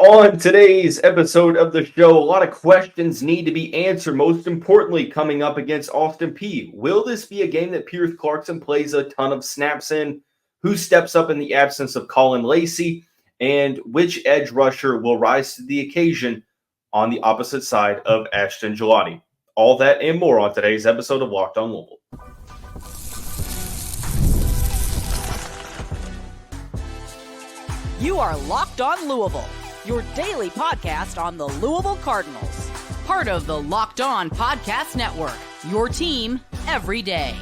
On today's episode of the show, a lot of questions need to be answered. Most importantly, coming up against Austin Peay. Will this be a game that Pierce Clarkson plays a ton of snaps in? Who steps up in the absence of Caullin Lacy? And which edge rusher will rise to the occasion on the opposite side of Ashton Gillotte? All that and more on today's episode of Locked On Louisville. You are Locked On Louisville, your daily podcast on the Louisville Cardinals. Part of the Locked On Podcast Network, your team every day.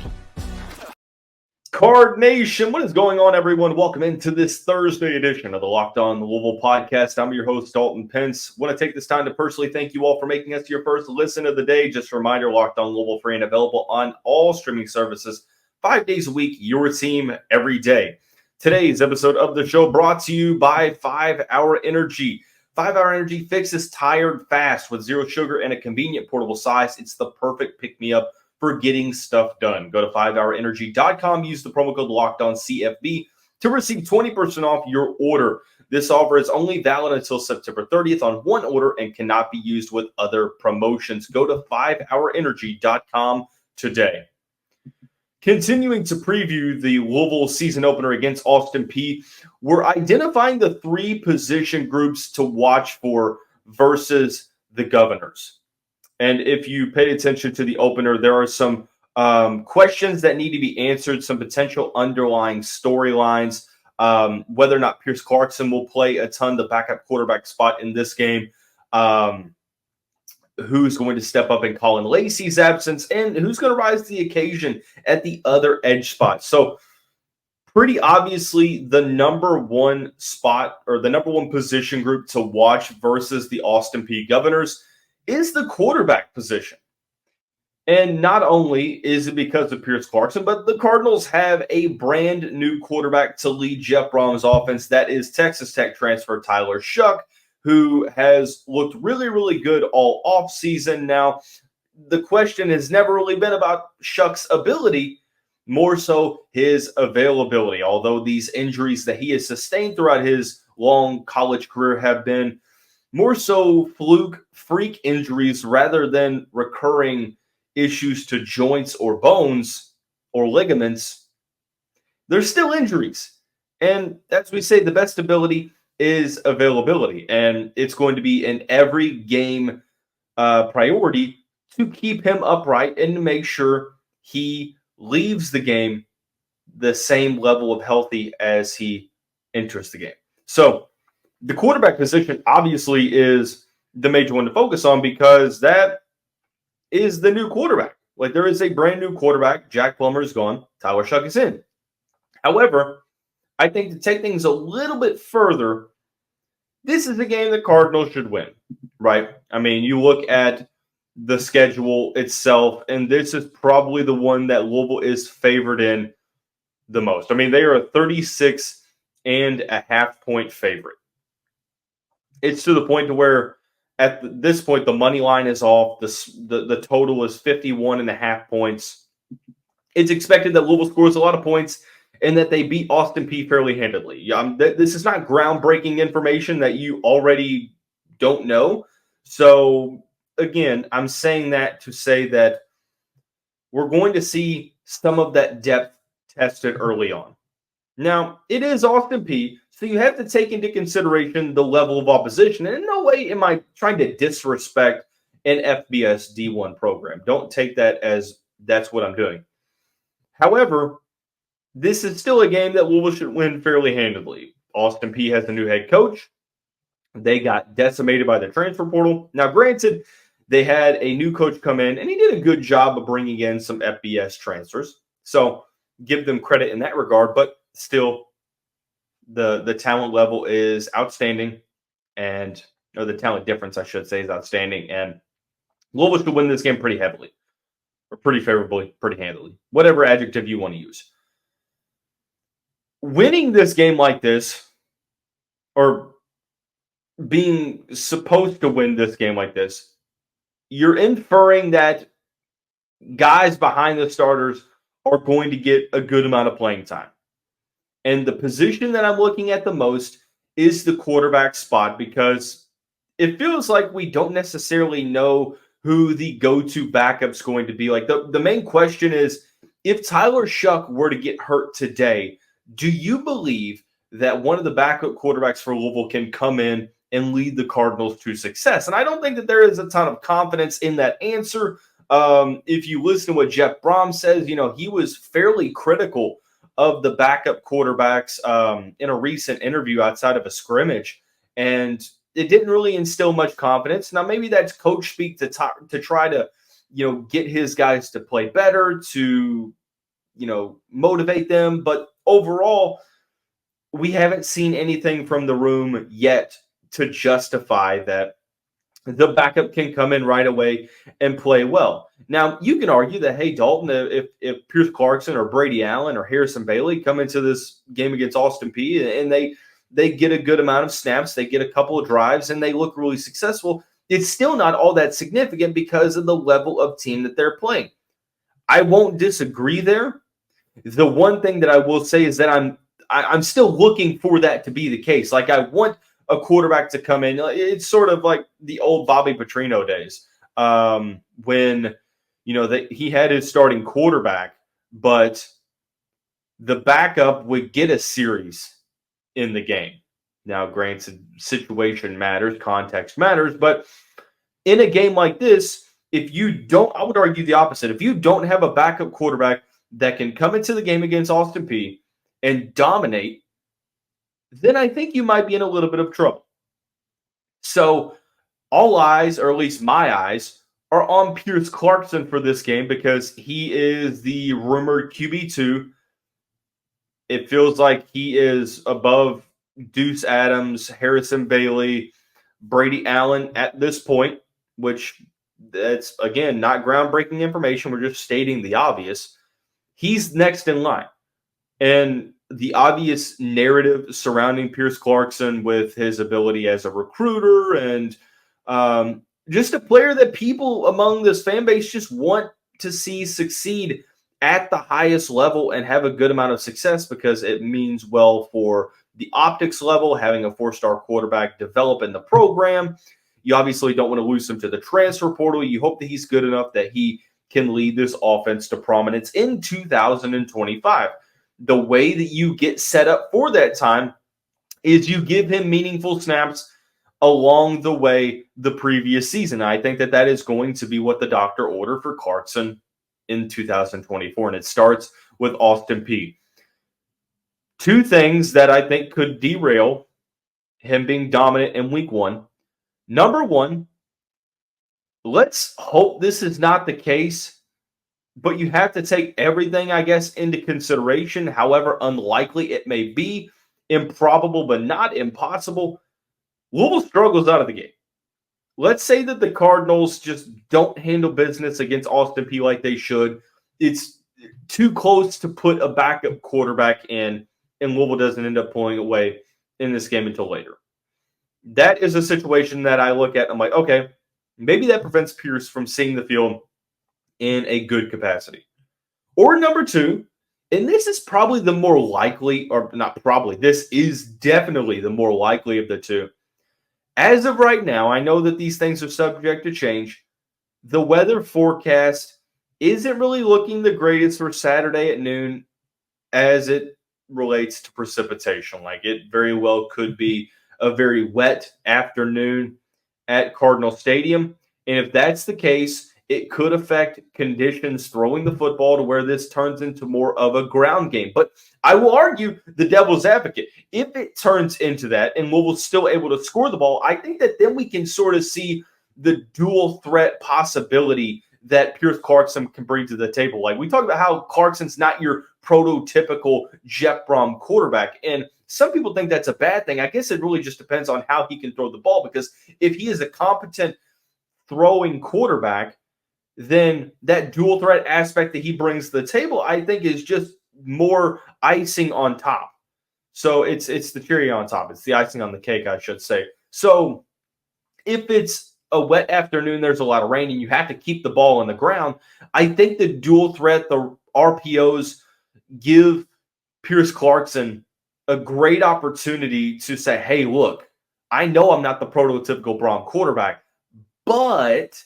Card Nation, what is going on, everyone? Welcome into this Thursday edition of the Locked On Louisville podcast. I'm your host, Dalton Pence. Want to take this time to personally thank you all for making us your first listen of the day. Just a reminder, Locked On Louisville free and available on all streaming services 5 days a week, your team every day. Today's episode of the show brought to you by 5 Hour Energy. 5 Hour Energy fixes tired fast with zero sugar and a convenient portable size. It's the perfect pick-me-up for getting stuff done. Go to 5hourenergy.com. Use the promo code LOCKEDONCFB to receive 20% off your order. This offer is only valid until September 30th on one order and cannot be used with other promotions. Go to 5hourenergy.com today. Continuing to preview the Louisville season opener against Austin Peay, we're identifying the three position groups to watch for versus the Governors. And if you paid attention to the opener, there are some questions that need to be answered, some potential underlying storylines, whether or not Pierce Clarkson will play a ton, the backup quarterback spot in this game, who's going to step up in Caullin Lacy's absence, and who's going to rise to the occasion at the other edge spot. So pretty obviously the number one spot or the number one position group to watch versus the Austin Peay Governors is the quarterback position. And not only is it because of Pierce Clarkson, but the Cardinals have a brand new quarterback to lead Jeff Brom's offense. That is Texas Tech transfer Tyler Shough, who has looked really, really good all offseason. Now, the question has never really been about Shough's ability, more so his availability. Although these injuries that he has sustained throughout his long college career have been more so fluke, freak injuries rather than recurring issues to joints or bones or ligaments, they're still injuries. And as we say, the best ability is availability, and it's going to be an every game priority to keep him upright and to make sure he leaves the game the same level of healthy as he enters the game. So the quarterback position obviously is the major one to focus on because that is the new quarterback. Like, there is a brand new quarterback. Jack Plummer is gone. Tyler Shough is in. However, I think to take things a little bit further, this is a game the Cardinals should win, right? I mean, you look at the schedule itself, and this is probably the one that Louisville is favored in the most. I mean, they are a 36.5 point favorite. It's to the point to where at this point, the money line is off. The total is 51.5 points. It's expected that Louisville scores a lot of points and that they beat Austin Peay fairly handedly. This is not groundbreaking information that you already don't know. So, again, I'm saying that to say that we're going to see some of that depth tested early on. Now, it is Austin Peay, so you have to take into consideration the level of opposition. And in no way am I trying to disrespect an FBS D1 program. Don't take that as that's what I'm doing. However, this is still a game that Louisville should win fairly handedly. Austin Peay has a new head coach. They got decimated by the transfer portal. Now, granted, they had a new coach come in, and he did a good job of bringing in some FBS transfers. So give them credit in that regard, but still, the talent level is outstanding, or the talent difference, I should say, is outstanding. And Louisville should win this game pretty heavily, or pretty favorably, pretty handily, whatever adjective you want to use. Winning this game like this, or being supposed to win this game like this, you're inferring that guys behind the starters are going to get a good amount of playing time. And the position that I'm looking at the most is the quarterback spot, because it feels like we don't necessarily know who the go-to backup's going to be. Like the main question is, if Tyler Shough were to get hurt today, do you believe that one of the backup quarterbacks for Louisville can come in and lead the Cardinals to success? And I don't think that there is a ton of confidence in that answer. If you listen to what Jeff Brom says, he was fairly critical of the backup quarterbacks in a recent interview outside of a scrimmage, and it didn't really instill much confidence. Now, maybe that's coach speak to try to, get his guys to play better, to, motivate them. But overall, we haven't seen anything from the room yet to justify that the backup can come in right away and play well. Now, you can argue that, hey, Dalton, if Pierce Clarkson or Brady Allen or Harrison Bailey come into this game against Austin Peay and they get a good amount of snaps, they get a couple of drives, and they look really successful, it's still not all that significant because of the level of team that they're playing. I won't disagree there. The one thing that I will say is that I'm still looking for that to be the case. Like, I want a quarterback to come in. It's sort of like the old Bobby Petrino days, when he had his starting quarterback, but the backup would get a series in the game. Now, granted, situation matters, context matters, but in a game like this, I would argue the opposite. If you don't have a backup quarterback that can come into the game against Austin Peay and dominate, then I think you might be in a little bit of trouble. So all eyes, or at least my eyes, are on Pierce Clarkson for this game because he is the rumored QB2. It feels like he is above Deuce Adams, Harrison Bailey, Brady Allen at this point, which that's, again, not groundbreaking information. We're just stating the obvious. He's next in line. And the obvious narrative surrounding Pierce Clarkson with his ability as a recruiter and just a player that people among this fan base just want to see succeed at the highest level and have a good amount of success, because it means well for the optics level, having a 4-star quarterback develop in the program. You obviously don't want to lose him to the transfer portal. You hope that he's good enough that he can lead this offense to prominence in 2025. The way that you get set up for that time is you give him meaningful snaps along the way the previous season. I think that is going to be what the doctor ordered for Clarkson in 2024, and it starts with Austin Peay. Two things that I think could derail him being dominant in week one. Number one, let's hope this is not the case, but you have to take everything, I guess, into consideration, however unlikely it may be, improbable but not impossible. Louisville struggles out of the gate. Let's say that the Cardinals just don't handle business against Austin Peay like they should. It's too close to put a backup quarterback in, and Louisville doesn't end up pulling away in this game until later. That is a situation that I look at and I'm like, okay, maybe that prevents Pierce from seeing the field in a good capacity. Or number two, and this is probably the more likely, or not probably, this is definitely the more likely of the two. As of right now, I know that these things are subject to change. The weather forecast isn't really looking the greatest for Saturday at noon as it relates to precipitation. Like, it very well could be a very wet afternoon at Cardinal Stadium. And if that's the case, it could affect conditions throwing the football to where this turns into more of a ground game. But I will argue the devil's advocate. If it turns into that and Louisville's still able to score the ball, I think that then we can sort of see the dual threat possibility that Pierce Clarkson can bring to the table. Like, we talked about how Clarkson's not your prototypical Jeff Brom quarterback. And some people think that's a bad thing. I guess it really just depends on how he can throw the ball, because if he is a competent throwing quarterback, then that dual threat aspect that he brings to the table, I think, is just more icing on top. So it's the cherry on top. It's the icing on the cake, I should say. So if it's a wet afternoon, there's a lot of rain, and you have to keep the ball on the ground, I think the dual threat, the RPOs, give Pierce Clarkson a great opportunity to say, hey, look, I know I'm not the prototypical Brom quarterback, but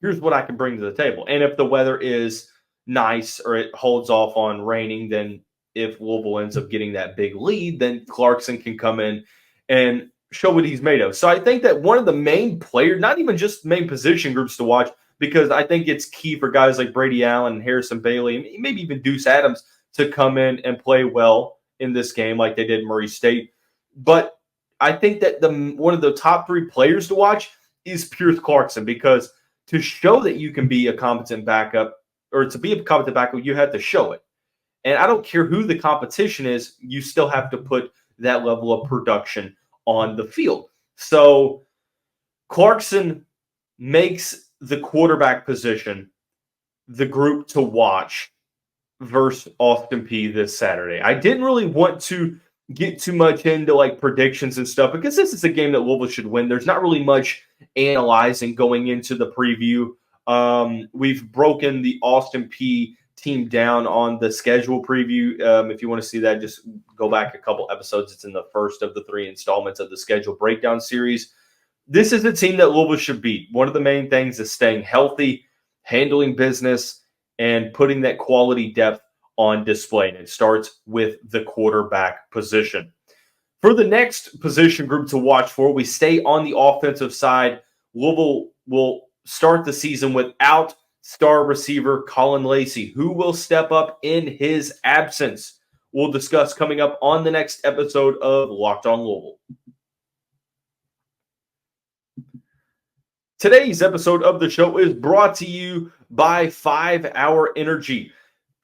here's what I can bring to the table. And if the weather is nice or it holds off on raining, then if Louisville ends up getting that big lead, then Clarkson can come in and show what he's made of. So I think that one of the main players, not even just main position groups to watch, because I think it's key for guys like Brady Allen and Harrison Bailey, maybe even Deuce Adams, to come in and play well in this game like they did in Murray State. But I think that one of the top 3 players to watch is Pierce Clarkson, because to show that you can be a competent backup, or to be a competent backup, you have to show it. And I don't care who the competition is, you still have to put that level of production on the field. So Clarkson makes the quarterback position the group to watch versus Austin Peay this Saturday. I didn't really want to get too much into like predictions and stuff because this is a game that Louisville should win. There's not really much analyzing going into the preview. We've broken the Austin Peay team down on the schedule preview. If you want to see that, just go back a couple episodes. It's in the first of the 3 installments of the schedule breakdown series. This is a team that Louisville should beat. One of the main things is staying healthy, handling business, and putting that quality depth on display. And it starts with the quarterback position. For the next position group to watch for, we stay on the offensive side. Louisville will start the season without star receiver Caullin Lacy, who will step up in his absence. We'll discuss coming up on the next episode of Locked On Louisville. Today's episode of the show is brought to you by 5 Hour Energy.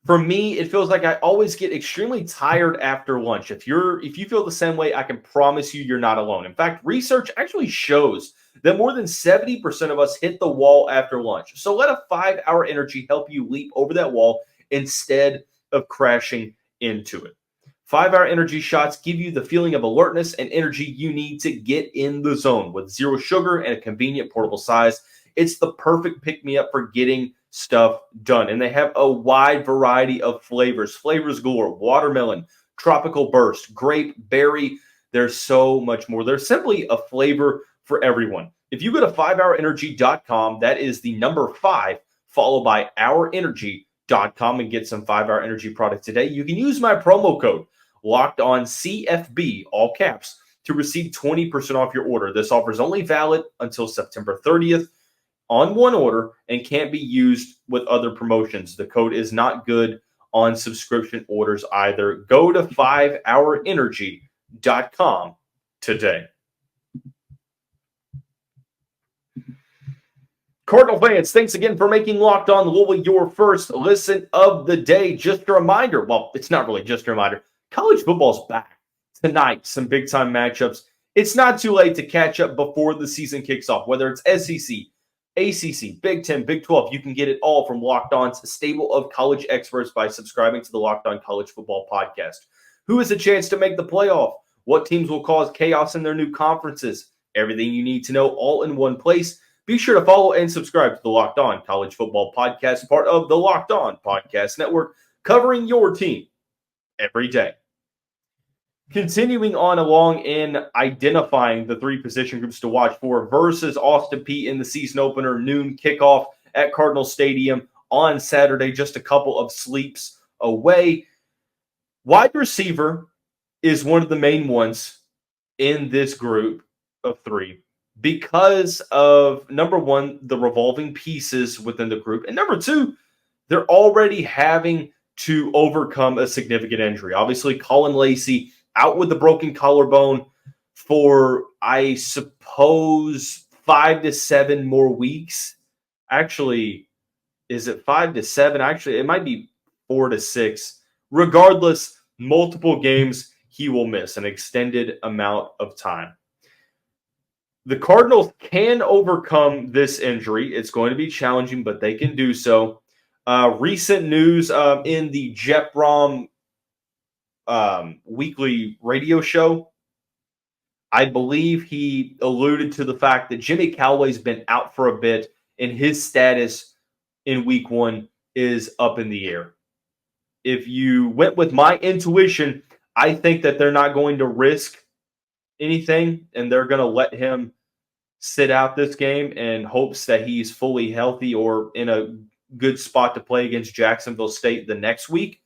For me, it feels like I always get extremely tired after lunch. If you feel the same way, I can promise you're not alone. In fact, research actually shows that more than 70% of us hit the wall after lunch. So let a 5 Hour Energy help you leap over that wall instead of crashing into it. 5 Hour Energy shots give you the feeling of alertness and energy you need to get in the zone. With 0 sugar and a convenient portable size, it's the perfect pick-me-up for getting stuff done. And they have a wide variety of flavors. Flavors galore: watermelon, tropical burst, grape, berry. There's so much more. There's simply a flavor for everyone. If you go to 5hourenergy.com, that is the number 5, followed by ourenergy.com, and get some 5 Hour Energy products today, you can use my promo code LOCKEDONCFB, all caps, to receive 20% off your order. This offer is only valid until September 30th on one order and can't be used with other promotions. The code is not good on subscription orders either. Go to 5hourenergy.com today. Cardinal fans, thanks again for making Locked On Louisville your first listen of the day. Just a reminder, well, it's not really just a reminder, college football's back tonight. Some big-time matchups. It's not too late to catch up before the season kicks off, whether it's SEC, ACC, Big 10, Big 12. You can get it all from Locked On's stable of college experts by subscribing to the Locked On College Football Podcast. Who has a chance to make the playoff? What teams will cause chaos in their new conferences? Everything you need to know all in one place. Be sure to follow and subscribe to the Locked On College Football Podcast, part of the Locked On Podcast Network, covering your team every day. Continuing on along in identifying the 3 position groups to watch for versus Austin Peay in the season opener, noon kickoff at Cardinal Stadium on Saturday, just a couple of sleeps away. Wide receiver is one of the main ones in this group of 3 because of, number 1, the revolving pieces within the group, and number 2, they're already having to overcome a significant injury. Obviously, Caullin Lacy out with the broken collarbone for, I suppose, 5 to 7 more weeks. Actually, is it 5 to 7? Actually, it might be 4 to 6. Regardless, multiple games he will miss, an extended amount of time. The Cardinals can overcome this injury. It's going to be challenging, but they can do so. Recent news in the Jeff Brom weekly radio show, I believe he alluded to the fact that Jimmy Callaway's been out for a bit and his status in week 1 is up in the air. If you went with my intuition, I think that they're not going to risk anything, and they're going to let him sit out this game in hopes that he's fully healthy or in a good spot to play against Jacksonville State the next week.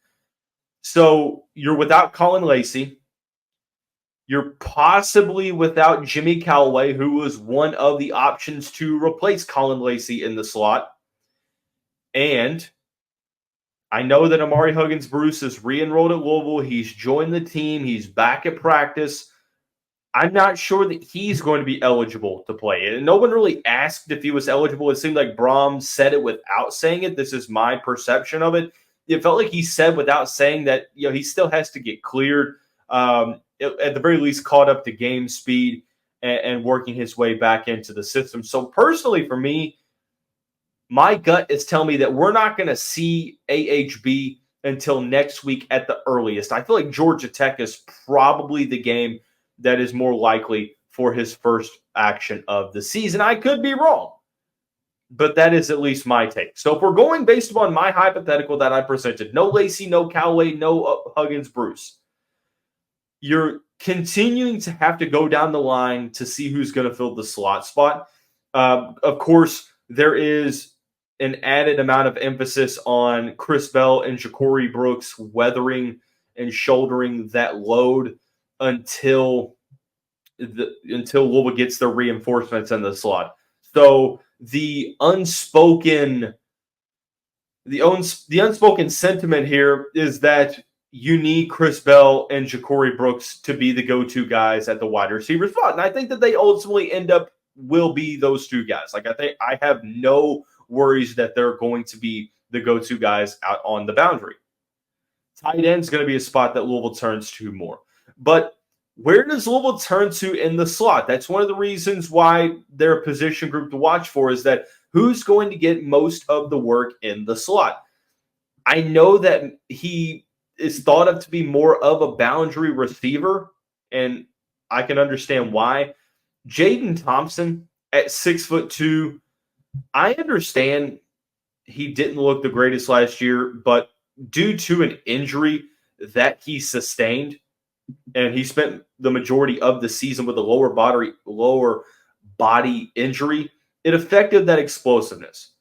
So you're without Caullin Lacy. You're possibly without Jimmy Callaway, who was one of the options to replace Caullin Lacy in the slot. And I know that Amari Huggins-Bruce is re-enrolled at Louisville. He's joined the team. He's back at practice. I'm not sure that he's going to be eligible to play. And no one really asked if he was eligible. It seemed like Brom said it without saying it. This is my perception of it. It felt like he said without saying that, he still has to get cleared. At the very least, caught up to game speed and working his way back into the system. So personally, for me, my gut is telling me that we're not going to see AHB until next week at the earliest. I feel like Georgia Tech is probably the game that is more likely for his first action of the season. I could be wrong, but that is at least my take. So if we're going based upon my hypothetical that I presented, no Lacy, no Callaway, no Huggins-Bruce, you're continuing to have to go down the line to see who's going to fill the slot spot. Of course, there is an added amount of emphasis on Chris Bell and Ja'Cory Brooks weathering and shouldering that load until Louisville gets their reinforcements in the slot. So the unspoken sentiment here is that you need Chris Bell and Ja'Cory Brooks to be the go-to guys at the wide receiver spot. And I think that they ultimately will be those two guys. Like, I have no worries that they're going to be the go-to guys out on the boundary. Tight end is going to be a spot that Louisville turns to more. But where does Louisville turn to in the slot? That's one of the reasons why they're a position group to watch for, is that who's going to get most of the work in the slot. I know that he is thought of to be more of a boundary receiver, and I can understand why. Jaden Thompson at 6'2", I understand he didn't look the greatest last year, but due to an injury that he sustained, and he spent the majority of the season with a lower body injury, it affected that explosiveness.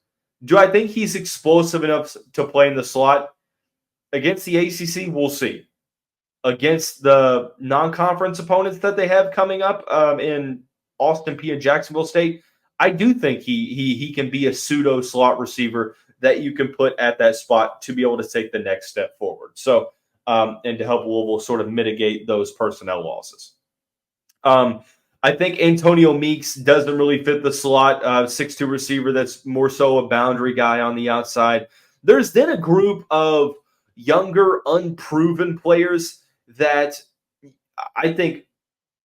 Do I think he's explosive enough to play in the slot? Against the ACC, we'll see. Against the non-conference opponents that they have coming up in Austin Peay and Jacksonville State, I do think he can be a pseudo slot receiver that you can put at that spot to be able to take the next step forward. So, and to help Louisville sort of mitigate those personnel losses. I think Antonio Meeks doesn't really fit the slot, 6'2" receiver that's more so a boundary guy on the outside. There's then a group of younger, unproven players that I think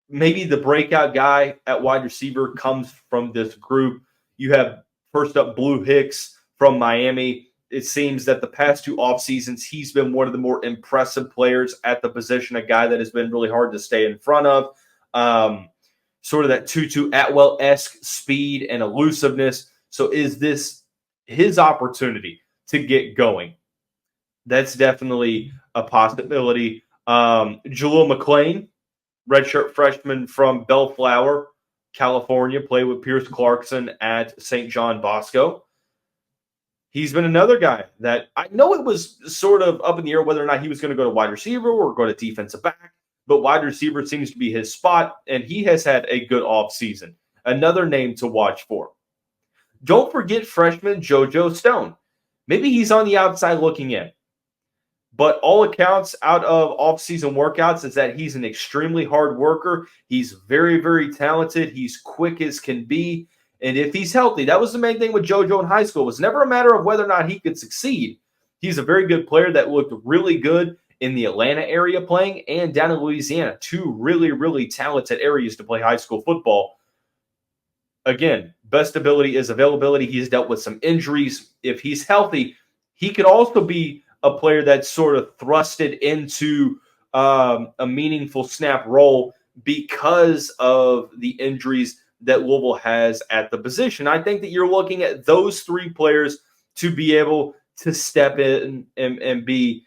maybe the breakout guy at wide receiver comes from this group. You have first up Blue Hicks from Miami. It seems that the past two off seasons, he's been one of the more impressive players at the position, a guy that has been really hard to stay in front of. Sort of that Tutu Atwell-esque speed and elusiveness. So is this his opportunity to get going? That's definitely a possibility. Jaleel McClain, redshirt freshman from Bellflower, California, played with Pierce Clarkson at St. John Bosco. He's been another guy that I know it was sort of up in the air whether or not he was going to go to wide receiver or go to defensive back, but wide receiver seems to be his spot, and he has had a good offseason. Another name to watch for. Don't forget freshman JoJo Stone. Maybe he's on the outside looking in. But all accounts out of off-season workouts is that he's an extremely hard worker. He's very, very talented. He's quick as can be. And if he's healthy, that was the main thing with JoJo in high school. It was never a matter of whether or not he could succeed. He's a very good player that looked really good in the Atlanta area playing and down in Louisiana. Two really, really talented areas to play high school football. Again, best ability is availability. He's dealt with some injuries. If he's healthy, he could also be a player that's sort of thrusted into a meaningful snap role because of the injuries that Louisville has at the position. I think that you're looking at those three players to be able to step in and be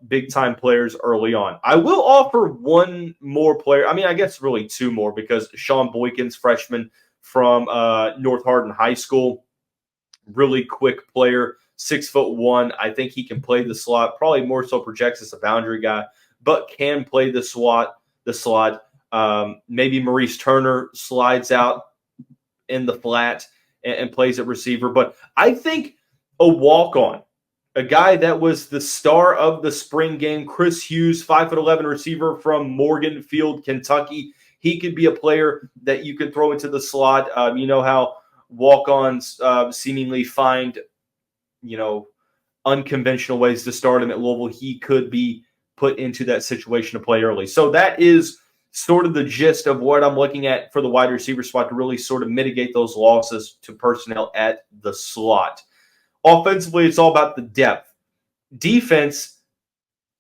big-time players early on. I will offer one more player. I mean, I guess really two more because Sean Boykins, freshman from North Hardin High School, really quick player, 6'1". I think he can play the slot, probably more so projects as a boundary guy, but can play the slot. Maybe Maurice Turner slides out in the flat and plays at receiver. But I think a walk-on, a guy that was the star of the spring game, Chris Hughes, 5'11" receiver from Morganfield, Kentucky. He could be a player that you could throw into the slot. You know how walk-ons seemingly find, unconventional ways to start him at Louisville. He could be put into that situation to play early. So that is sort of the gist of what I'm looking at for the wide receiver spot to really sort of mitigate those losses to personnel at the slot. Offensively, it's all about the depth. Defense,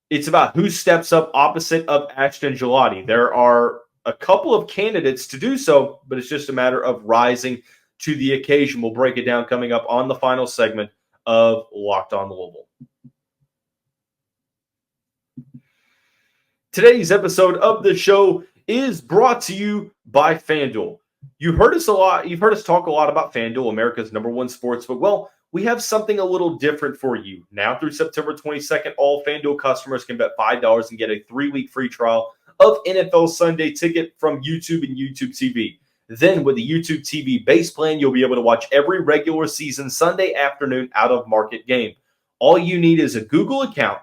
it's about who steps up opposite of Ashton Gillotte. There are a couple of candidates to do so, but it's just a matter of rising to the occasion. We'll break it down coming up on the final segment of Locked On Louisville. Today's episode of the show is brought to you by FanDuel. You've heard us talk a lot about FanDuel, America's #1 sportsbook. Well, we have something a little different for you. Now through September 22nd, all FanDuel customers can bet $5 and get a 3-week free trial of NFL Sunday Ticket from YouTube and YouTube TV. Then with the YouTube TV base plan, you'll be able to watch every regular season Sunday afternoon out-of-market game. All you need is a Google account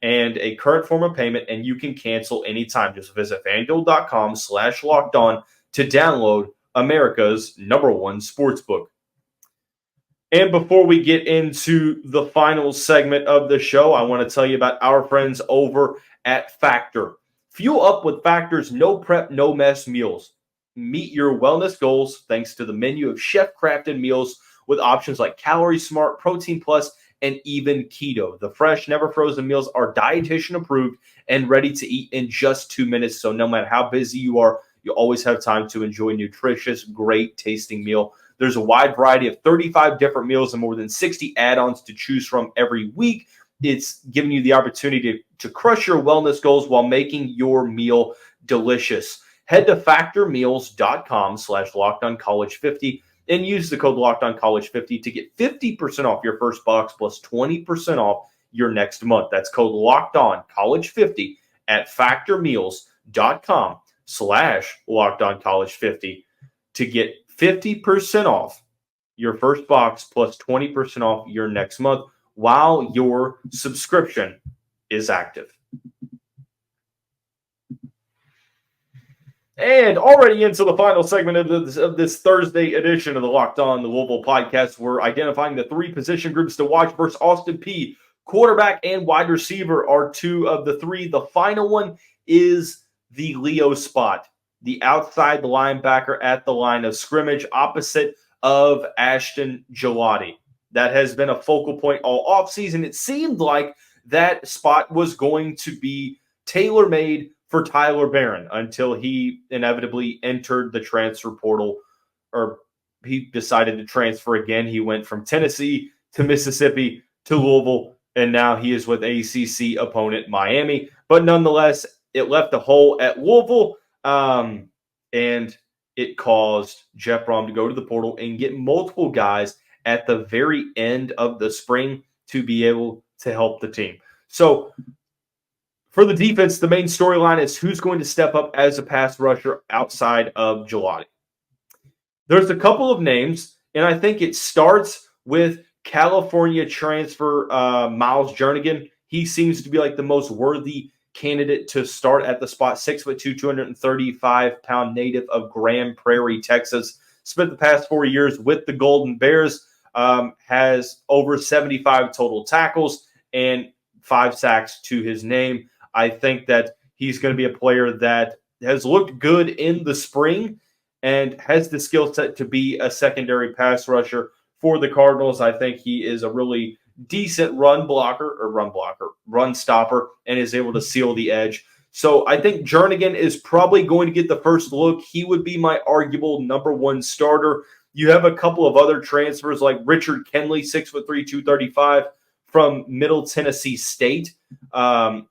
and a current form of payment, and you can cancel anytime. Just visit FanDuel.com/lockedon to download America's #1 sportsbook. And before we get into the final segment of the show, I want to tell you about our friends over at Factor. Fuel up with Factor's no prep, no mess meals. Meet your wellness goals thanks to the menu of chef-crafted meals with options like Calorie Smart, Protein Plus, and even keto. The fresh, never frozen meals are dietitian approved and ready to eat in just 2 minutes. So no matter how busy you are, you always have time to enjoy a nutritious, great tasting meal. There's a wide variety of 35 different meals and more than 60 add-ons to choose from every week. It's giving you the opportunity to crush your wellness goals while making your meal delicious. Head to factormeals.com/LockedOnCollege50 and use the code LockedOnCollege50 to get 50% off your first box plus 20% off your next month. That's code LockedOnCollege50 at factormeals.com/LockedOnCollege50 to get 50% off your first box plus 20% off your next month while your subscription is active. And already into the final segment of this Thursday edition of the Locked On Louisville podcast, we're identifying the 3 position groups to watch versus Austin Peay. Quarterback and wide receiver are 2 of the 3. The final one is the Leo spot, the outside linebacker at the line of scrimmage opposite of Ashton Gillotte. That has been a focal point all offseason. It seemed like that spot was going to be tailor-made for Tyler Barron until he inevitably entered the transfer portal, or he decided to transfer again. He went from Tennessee to Mississippi to Louisville, and now he is with ACC opponent Miami. But nonetheless, it left a hole at Louisville, and it caused Jeff Brom to go to the portal and get multiple guys at the very end of the spring to be able to help the team. So for the defense, the main storyline is who's going to step up as a pass rusher outside of Gillotte. There's a couple of names, and I think it starts with California transfer Miles Jernigan. He seems to be like the most worthy candidate to start at the spot. 6'2", 235-pound native of Grand Prairie, Texas. Spent the past 4 years with the Golden Bears. Has over 75 total tackles and 5 sacks to his name. I think that he's going to be a player that has looked good in the spring and has the skill set to be a secondary pass rusher for the Cardinals. I think he is a really decent run stopper, and is able to seal the edge. So I think Jernigan is probably going to get the first look. He would be my arguable #1 starter. You have a couple of other transfers like Richard Kenley, 6'3", 235, from Middle Tennessee State.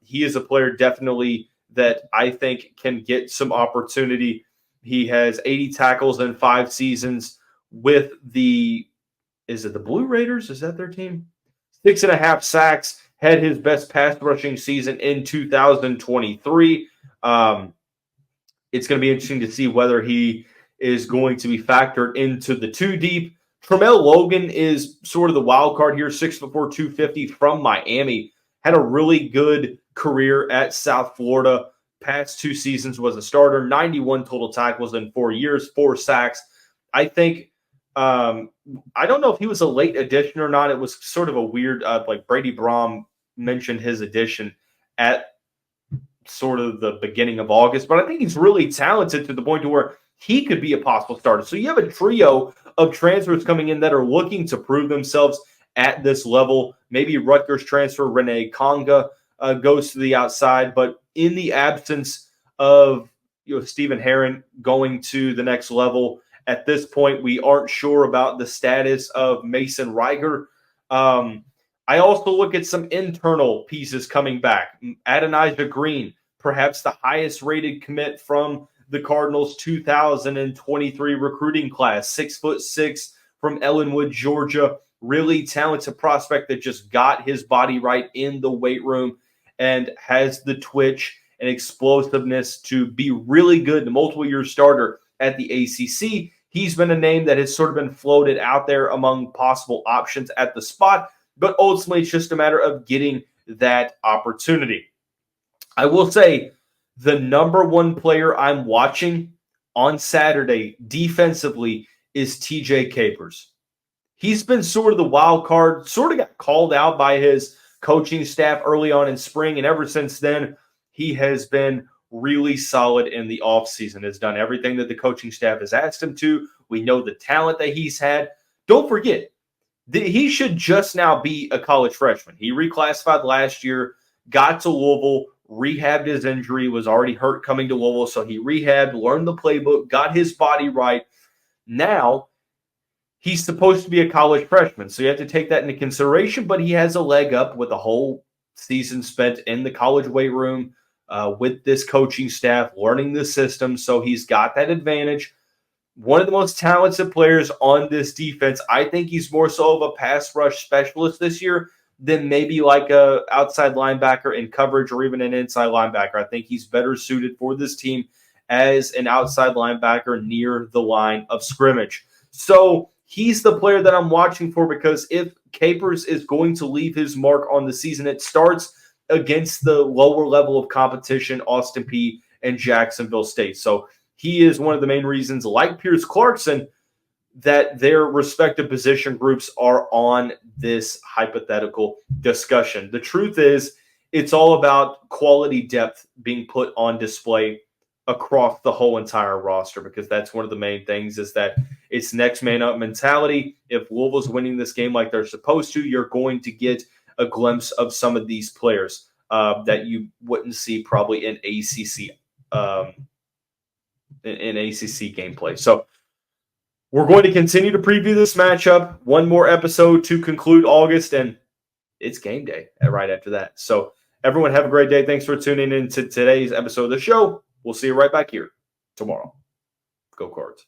He is a player definitely that I think can get some opportunity. He has 80 tackles in 5 seasons with the Blue Raiders? Is that their team? 6.5 sacks. Had his best pass rushing season in 2023. It's going to be interesting to see whether he is going to be factored into the 2 deep. Tramel Logan is sort of the wild card here, 6'4", 250 from Miami. Had a really good career at South Florida. Past 2 seasons was a starter, 91 total tackles in 4 years, 4 sacks. I think, I don't know if he was a late addition or not. It was sort of a weird, like Brady Brom mentioned his addition at sort of the beginning of August, but I think he's really talented to the point to where he could be a possible starter. So you have a trio of transfers coming in that are looking to prove themselves at this level. Maybe Rutgers transfer Renee Conga goes to the outside, but in the absence of Stephen Herron going to the next level, at this point we aren't sure about the status of Mason Reiger. I also look at some internal pieces coming back. Adonijah Green, perhaps the highest rated commit from the Cardinals 2023 recruiting class, 6'6" from Ellenwood, Georgia. Really talented prospect that just got his body right in the weight room and has the twitch and explosiveness to be really good, the multiple-year starter at the ACC. He's been a name that has sort of been floated out there among possible options at the spot, but ultimately it's just a matter of getting that opportunity. I will say the number one player I'm watching on Saturday defensively is TJ Capers. He's been sort of the wild card, sort of got called out by his coaching staff early on in spring, and ever since then, he has been really solid in the offseason, has done everything that the coaching staff has asked him to. We know the talent that he's had. Don't forget, he should just now be a college freshman. He reclassified last year, got to Louisville, rehabbed his injury, was already hurt coming to Louisville, so he rehabbed, learned the playbook, got his body right. Now, he's supposed to be a college freshman, so you have to take that into consideration, but he has a leg up with a whole season spent in the college weight room with this coaching staff, learning the system, so he's got that advantage. One of the most talented players on this defense. I think he's more so of a pass rush specialist this year than maybe like a outside linebacker in coverage or even an inside linebacker. I think he's better suited for this team as an outside linebacker near the line of scrimmage. So he's the player that I'm watching for, because if Capers is going to leave his mark on the season, it starts against the lower level of competition, Austin Peay and Jacksonville State. So he is one of the main reasons, like Pierce Clarkson, that their respective position groups are on this hypothetical discussion. The truth is, it's all about quality depth being put on display across the whole entire roster, because that's one of the main things, is that it's next man up mentality. If Louisville's winning this game like they're supposed to, you're going to get a glimpse of some of these players that you wouldn't see probably in ACC gameplay. So we're going to continue to preview this matchup. One more episode to conclude August, and it's game day right after that. So everyone have a great day. Thanks for tuning in to today's episode of the show. We'll see you right back here tomorrow. Go Cards.